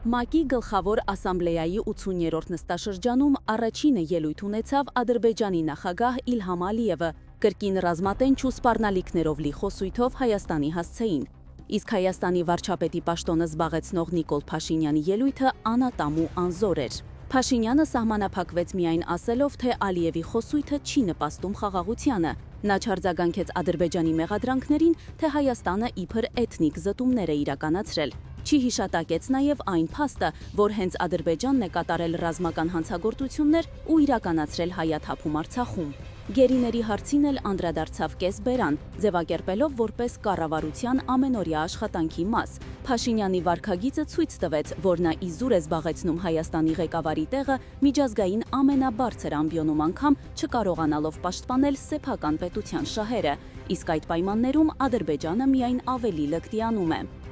ՄԱԿ-ի գլխավոր ասամբլեայի 80-րդ նստաշրջանում առաջինը ելույթ ունեցավ Ադրբեջանի նախագահ Իլհամ Ալիևը, կրկին ռազմատենչ ու սպառնալիքներով լի խոսույթով Հայաստանի հասցեին։ Իսկ Հայաստանի վարչապետի պաշտոնը զբաղեցնող Նիկոլ Փաշինյանի ելույթը անատամ ու անզոր էր։ Փաշինյանը սահմանափակվեց միայն ասելով, թե Ալիևի խոսույթը չի նպաստում խաղաղությանը։ Նա չարձագանքեց Ադրբեջանի մեղադրանքներին, թե Հայաստանը իբր էթնիկ զտումներ է իրականացրել։ Չի հիշատակեց նաև այն փաստը, որ հենց Ադրբեջանն է կատարել ռազմական հանցագործություններ ու իրականացրել հայաթափում Արցախում։ Գերիների հարցին էլ անդրադարձավ կեսբերան, ձևակերպելով որպես կառավարության ամենօրյա աշխատանքի մաս։ Փաշինյանի վարքագիծը ցույց տվեց, որ նա իզուր է զբաղեցնում Հայաստանի ղեկավարի տեղը միջազգային ամենաբարձր ամբիոնում անգամ չկարողանալով պաշտպանել սեփական պետության շահերը, իսկ այդ պայմաններում Ադրբեջանը միայն ավելի լկտիանում է։